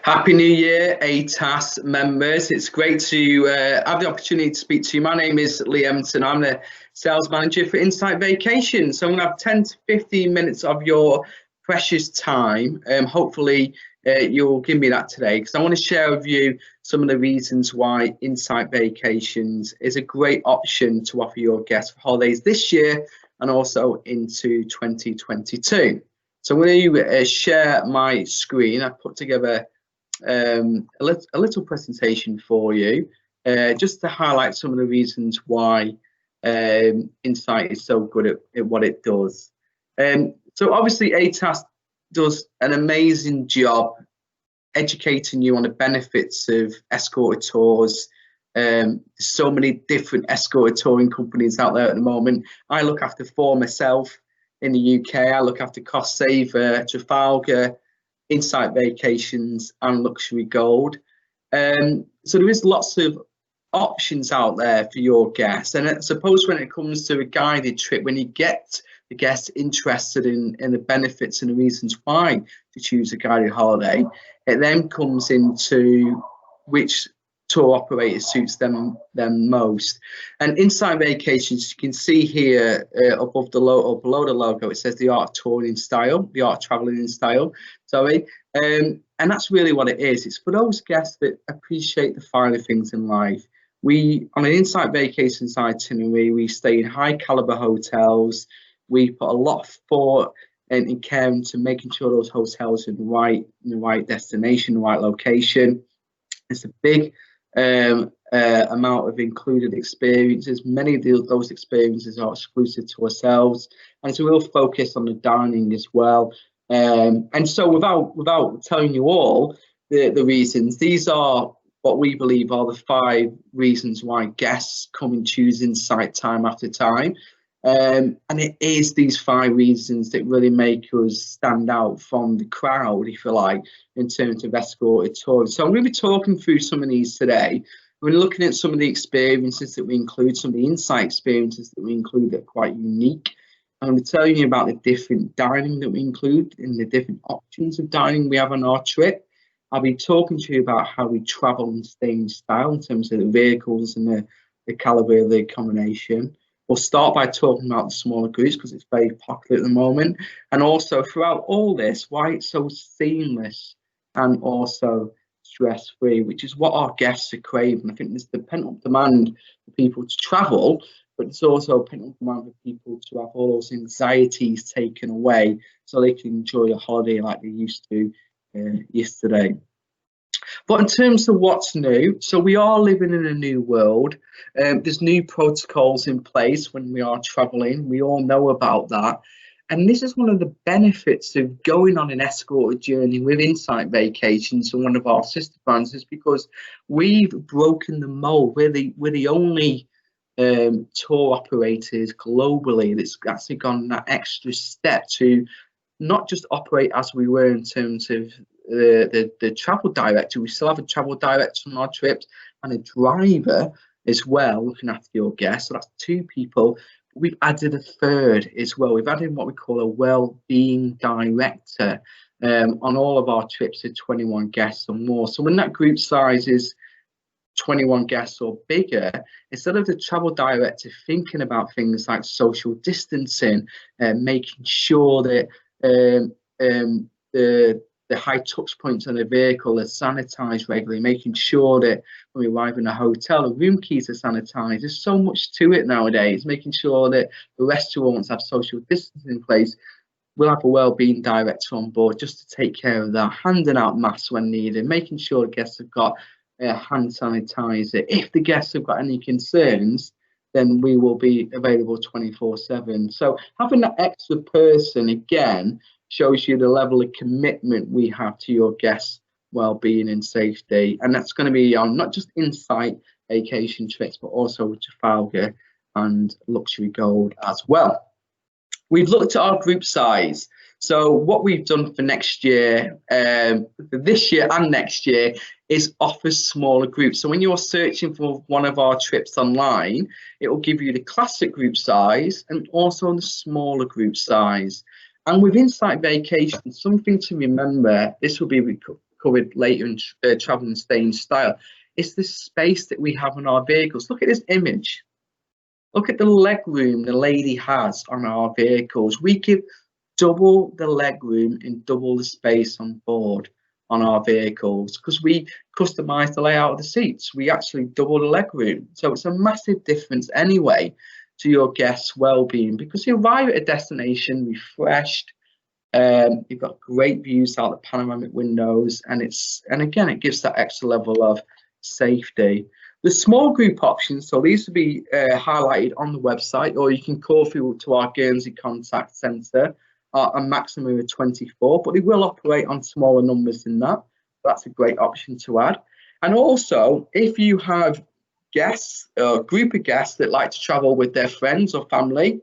Happy New Year, ATAS members. It's great to have the opportunity to speak to you. My name is Lee Emerton. I'm the sales manager for Insight Vacations. So I'm going to have 10 to 15 minutes of your precious time. Hopefully you'll give me that today, because I want to share with you some of the reasons why Insight Vacations is a great option to offer your guests for holidays this year and also into 2022. So I'm going to share my screen. I put together a little presentation for you, just to highlight some of the reasons why Insight is so good at what it does. So obviously ATAS does an amazing job educating you on the benefits of escorted tours. There's so many different escorted touring companies out there at the moment. I look after 4 myself in the UK. I look after Cost Saver, Trafalgar, Insight Vacations and Luxury Gold. So there is lots of options out there for your guests. And I suppose when it comes to a guided trip, when you get the guests interested in the benefits and the reasons why to choose a guided holiday, it then comes into which tour operator suits them most. And Insight Vacations, you can see here above the logo or below the logo, it says the art of touring in style, the art of traveling in style, sorry. And that's really what it is. It's for those guests that appreciate the finer things in life. We, on an Insight Vacations itinerary, we stay in high caliber hotels. We put a lot of thought and care into making sure those hotels are in the right destination, the right location. It's a big amount of included experiences. Many of those experiences are exclusive to ourselves, and so we'll focus on the dining as well. And so without telling you all the reasons, these are what we believe are the 5 reasons why guests come and choose Insight time after time. And it is these 5 reasons that really make us stand out from the crowd, if you like, in terms of escorted tours. So I'm going to be talking through some of these today. We're looking at some of the experiences that we include, some of the Insight experiences that we include that are quite unique. I'm going to tell you about the different dining that we include and the different options of dining we have on our trip. I'll be talking to you about how we travel and stay in style in terms of the vehicles and the calibre of the accommodation. We'll start by talking about the smaller groups because it's very popular at the moment, and also throughout all this, why it's so seamless and also stress-free, which is what our guests are craving. I think there's the pent-up demand for people to travel, but it's also a pent-up demand for people to have all those anxieties taken away so they can enjoy a holiday like they used to yesterday. But in terms of what's new, so we are living in a new world. There's new protocols in place when we are traveling. We all know about that. And this is one of the benefits of going on an escorted journey with Insight Vacations and one of our sister brands, is because we've broken the mold. We're the only tour operators globally that's actually gone that extra step to not just operate as we were in terms of the travel director. We still have a travel director on our trips and a driver as well looking after your guests. So that's 2 people. We've added a 3rd as well. We've added what we call a well-being director on all of our trips to 21 guests or more. So when that group size is 21 guests or bigger, instead of the travel director thinking about things like social distancing, making sure that the high touch points on the vehicle are sanitized regularly, making sure that when we arrive in a hotel, the room keys are sanitized. There's so much to it nowadays, making sure that the restaurants have social distancing in place. We'll have a wellbeing director on board just to take care of that, handing out masks when needed, making sure the guests have got hand sanitizer. If the guests have got any concerns, then we will be available 24/7. So having that extra person, again, shows you the level of commitment we have to your guests' well-being and safety. And that's going to be on not just Insight Vacation trips, but also Trafalgar and Luxury Gold as well. We've looked at our group size. So what we've done for next year, for this year and next year, is offer smaller groups. So when you're searching for one of our trips online, it will give you the classic group size and also the smaller group size. And with Insight Vacations, something to remember, this will be covered later in travel and staying style. It's the space that we have in our vehicles. Look at this image. Look at the leg room the lady has on our vehicles. We give double the leg room and double the space on board on our vehicles because we customize the layout of the seats. We actually double the leg room. So it's a massive difference anyway to your guests' well-being, because you arrive at a destination refreshed. You've got great views out the panoramic windows, and again, it gives that extra level of safety. The small group options, so these will be highlighted on the website, or you can call through to our Guernsey contact centre, a maximum of 24, but they will operate on smaller numbers than that. That's a great option to add. And also, if you have guests, a group of guests that like to travel with their friends or family,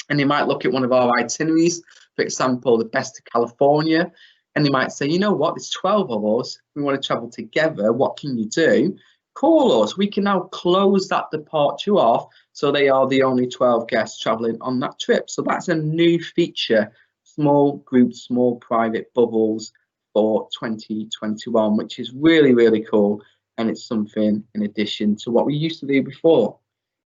and they might look at one of our itineraries, for example, the best of California, and they might say, you know what, there's 12 of us, we want to travel together, what can you do? Call us. We can now close that departure off, so they are the only 12 guests traveling on that trip. So that's a new feature, small groups, small private bubbles for 2021, which is really, really cool. And it's something in addition to what we used to do before.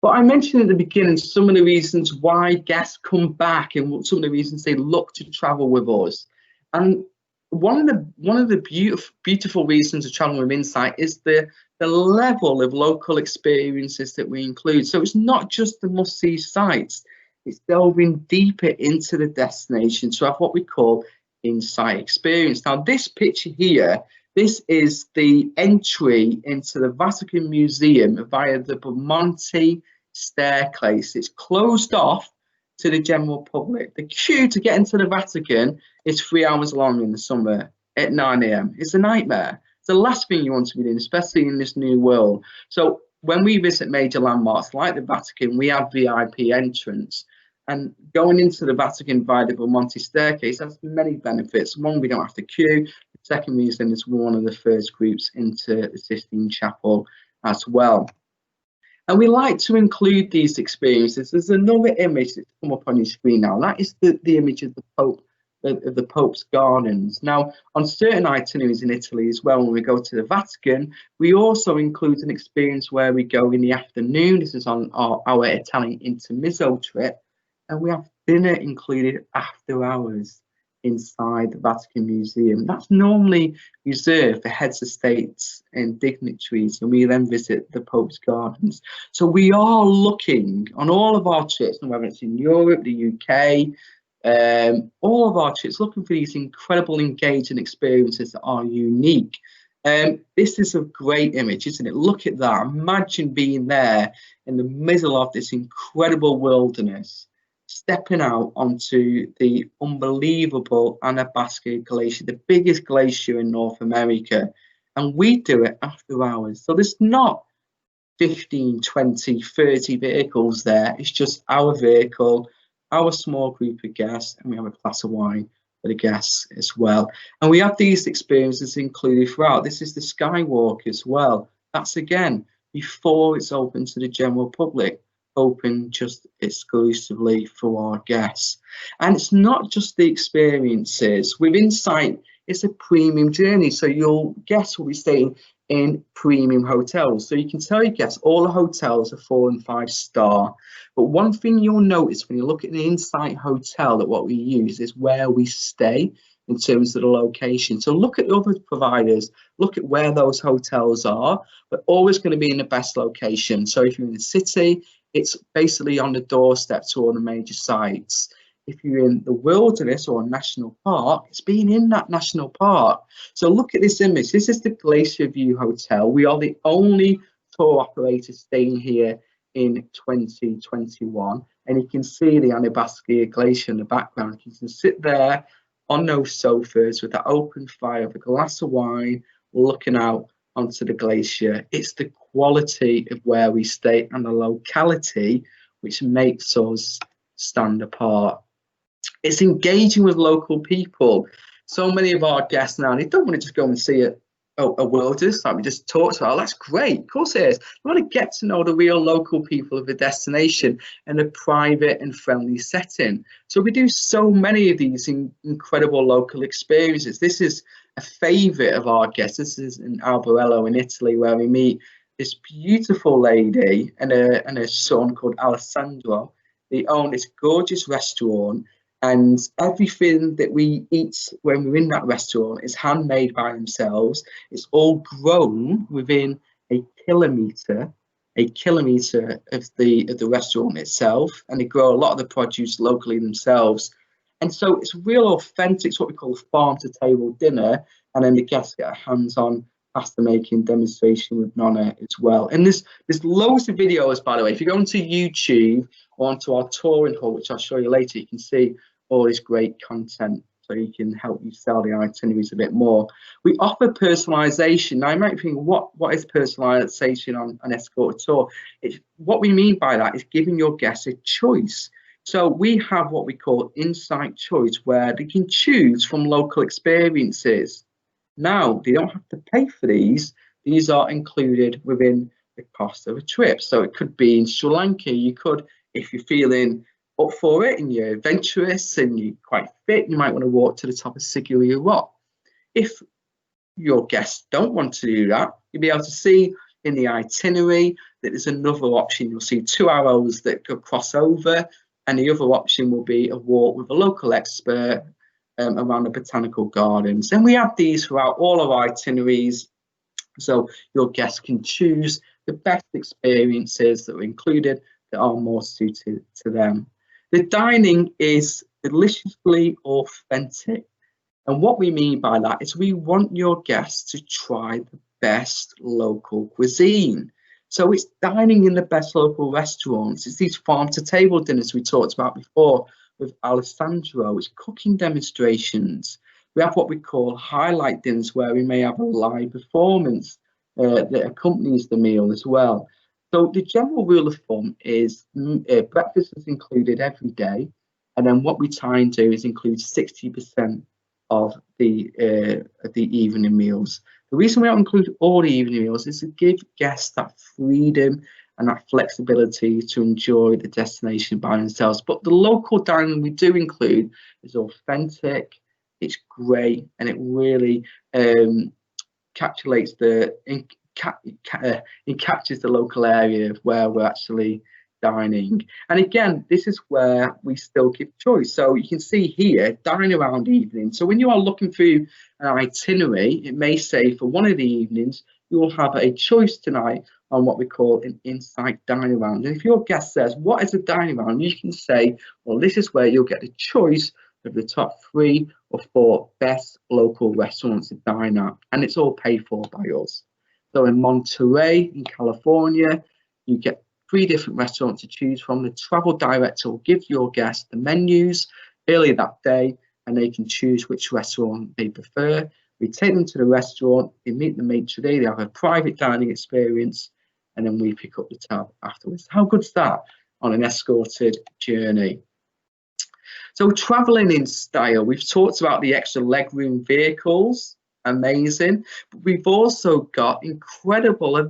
But I mentioned at the beginning some of the reasons why guests come back and some of the reasons they look to travel with us. And one of the beautiful reasons of traveling with Insight is the level of local experiences that we include. So it's not just the must-see sites, it's delving deeper into the destination to have what we call Insight experience. Now, this picture here, this is the entry into the Vatican Museum via the Monte staircase. It's closed off to the general public. The queue to get into the Vatican is 3 hours long in the summer at 9 AM. It's a nightmare. It's the last thing you want to be doing, especially in this new world. So when we visit major landmarks like the Vatican, we have VIP entrance. And going into the Vatican via the Monte staircase has many benefits. One, we don't have to queue. The second reason is we're one of the first groups into the Sistine Chapel as well. And we like to include these experiences. There's another image that's come up on your screen now. That is the image of the Pope, of the Pope's gardens. Now, on certain itineraries in Italy as well, when we go to the Vatican, we also include an experience where we go in the afternoon. This is on our Italian intermezzo trip. And we have dinner included after hours inside the Vatican Museum. That's normally reserved for heads of states and dignitaries, and we then visit the Pope's gardens. So we are looking on all of our trips, whether it's in Europe, the UK, all of our trips, looking for these incredible engaging experiences that are unique. This is a great image, isn't it? Look at that. Imagine being there in the middle of this incredible wilderness, stepping out onto the unbelievable Athabasca Glacier, the biggest glacier in North America. And we do it after hours. So there's not 15, 20, 30 vehicles there. It's just our vehicle, our small group of guests, and we have a glass of wine for the guests as well. And we have these experiences included throughout. This is the Skywalk as well. That's again before it's open to the general public, open just exclusively for our guests. And it's not just the experiences. With Insight, it's a premium journey. So your guests will be staying in premium hotels. So you can tell your guests all the hotels are 4 and 5 star. But one thing you'll notice when you look at the Insight hotel, that what we use is where we stay in terms of the location. So look at the other providers, look at where those hotels are, but always going to be in the best location. So if you're in the city, it's basically on the doorstep to all the major sites. If you're in the wilderness or a national park, it's being in that national park. So look at this image. This is the Glacier View Hotel. We are the only tour operator staying here in 2021. And you can see the Athabasca Glacier in the background. You can sit there on those sofas with that open fire, with a glass of wine, looking out onto the glacier. It's the quality of where we stay and the locality which makes us stand apart. It's engaging with local people. So many of our guests now, they don't want to just go and see a wilderness like we just talked about. That's great, of course it is. We want to get to know the real local people of the destination in a private and friendly setting. So we do so many of these incredible local experiences. This is a favourite of our guests. This is in Albarello in Italy, where we meet this beautiful lady and her son called Alessandro. They own this gorgeous restaurant, and everything that we eat when we're in that restaurant is handmade by themselves. It's all grown within a kilometre of the restaurant itself, and they grow a lot of the produce locally themselves. And so it's real authentic. It's what we call a farm to table dinner, and then the guests get a hands-on pasta making demonstration with Nonna as well. And there's loads of videos, by the way. If you go onto YouTube or onto our touring hall, which I'll show you later, you can see all this great content, so you can help you sell the itineraries a bit more. We offer personalization. Now you might think, what is personalization on an escorted tour? What we mean by that is giving your guests a choice. So we have what we call insight choice, where they can choose from local experiences. Now, they don't have to pay for these. These are included within the cost of a trip. So it could be in Sri Lanka. You could, if you're feeling up for it and you're adventurous and you're quite fit, you might want to walk to the top of Sigiriya Rock. If your guests don't want to do that, you'll be able to see in the itinerary that there's another option. You'll see 2 arrows that could cross over, and the other option will be a walk with a local expert around the botanical gardens. And we have these throughout all of our itineraries, so your guests can choose the best experiences that are included that are more suited to them. The dining is deliciously authentic, and what we mean by that is we want your guests to try the best local cuisine. So it's dining in the best local restaurants. It's these farm to table dinners we talked about before with Alessandro. It's cooking demonstrations. We have what we call highlight dinners, where we may have a live performance that accompanies the meal as well. So the general rule of thumb is breakfast is included every day, and then what we try and do is include 60% of the evening meals. The reason we don't include all the evening meals is to give guests that freedom and that flexibility to enjoy the destination by themselves. But the local dining we do include is authentic, it's great, and it really encapsulates it captures the local area of where we're actually dining. And again, this is where we still give choice. So you can see here, dine around evening. So when you are looking through an itinerary, it may say for one of the evenings, you will have a choice tonight on what we call an insight dining around. And if your guest says, what is a dining around? You can say, well, this is where you'll get the choice of the top 3 or 4 best local restaurants to dine at. And it's all paid for by us. So in Monterey, in California, you get 3 different restaurants to choose from. The travel director will give your guests the menus early that day, and they can choose which restaurant they prefer. We take them to the restaurant, they meet the maitre d', they have a private dining experience, and then we pick up the tab afterwards. How good's that on an escorted journey? So traveling in style, we've talked about the extra legroom vehicles, amazing, but we've also got a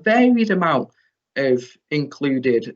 varied amount of included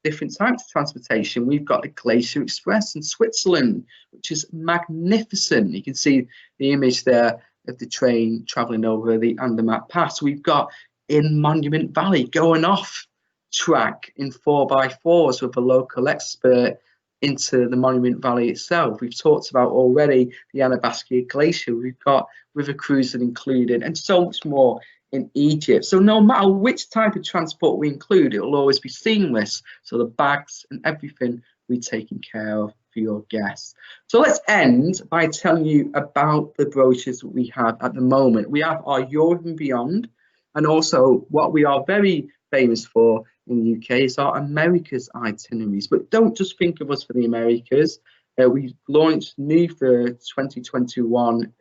different types of transportation. We've got the Glacier Express in Switzerland, which is magnificent. You can see the image there of the train traveling over the Andermatt Pass. We've got in Monument Valley going off track in 4x4s with a local expert into the Monument Valley itself. We've talked about already the Anabaskia Glacier. We've got river cruising included, and so much more in Egypt. So no matter which type of transport we include, it will always be seamless. So the bags and everything we're taking care of for your guests. So let's end by telling you about the brochures that we have at the moment. We have our Europe and Beyond, and also what we are very famous for in the UK is our Americas itineraries. But don't just think of us for the Americas. We launched new for 2021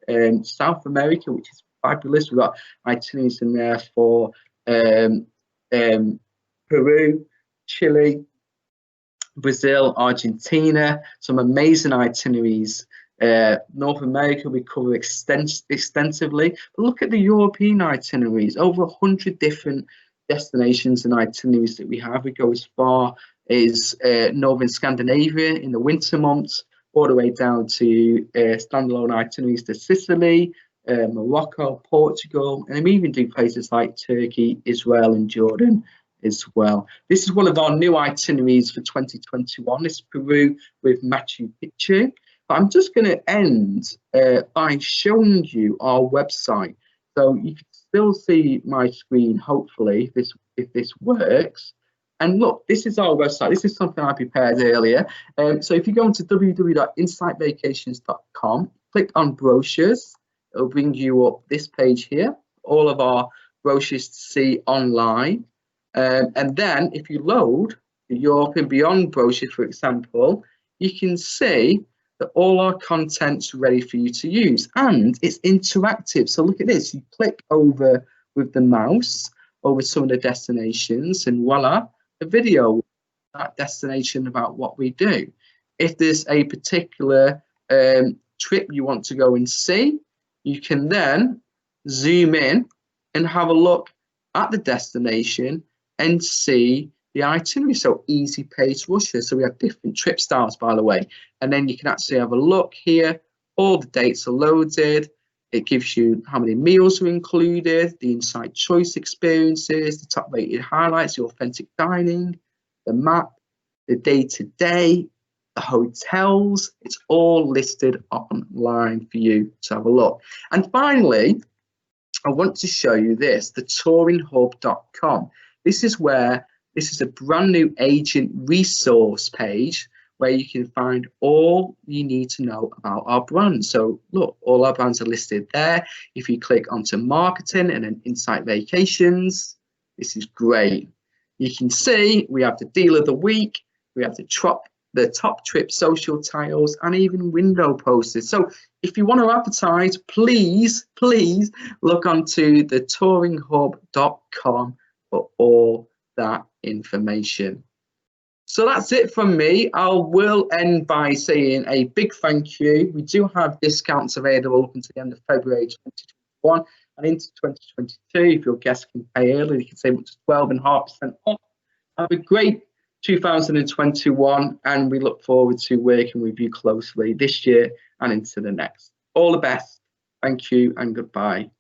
South America, which is fabulous. We've got itineraries in there for Peru, Chile, Brazil, Argentina, some amazing itineraries. North America we cover extensively, but look at the European itineraries, over 100 different destinations and itineraries that we have. We go as far as northern Scandinavia in the winter months, all the way down to standalone itineraries to Sicily, Morocco, Portugal, and we even do places like Turkey, Israel, and Jordan as well. This is one of our new itineraries for 2021. It's Peru with Machu Picchu. But I'm just going to end by showing you our website. So you can still see my screen, hopefully, if this works. And look, this is our website. This is something I prepared earlier. So if you go into www.insightvacations.com, click on brochures, it'll bring you up this page here, all of our brochures to see online. And then if you load the Europe and Beyond brochure, for example, you can see that all our content's ready for you to use, and it's interactive. So look at this, you click over with the mouse over some of the destinations, and voila, a video, that destination about what we do. If there's a particular trip you want to go and see, you can then zoom in and have a look at the destination and see the itinerary. So easy pace Russia. So we have different trip styles, by the way. And then you can actually have a look here. All the dates are loaded. It gives you how many meals are included, the inside choice experiences, the top rated highlights, the authentic dining, the map, the day-to-day, the hotels. It's all listed online for you to have a look. And finally, I want to show you this, the touringhub.com. This is a brand new agent resource page where you can find all you need to know about our brand. So look, all our brands are listed there. If you click onto marketing and then Insight Vacations, this is great. You can see we have the deal of the week, we have the top trip social tiles, and even window posters. So if you want to advertise, please look onto the touringhub.com for all that information. So that's it from me. I will end by saying a big thank you. We do have discounts available up until the end of February 2021 and into 2022. If your guests can pay early, you can save up to 12.5% off. Have a great 2021, and we look forward to working with you closely this year and into the next. All the best. Thank you and goodbye.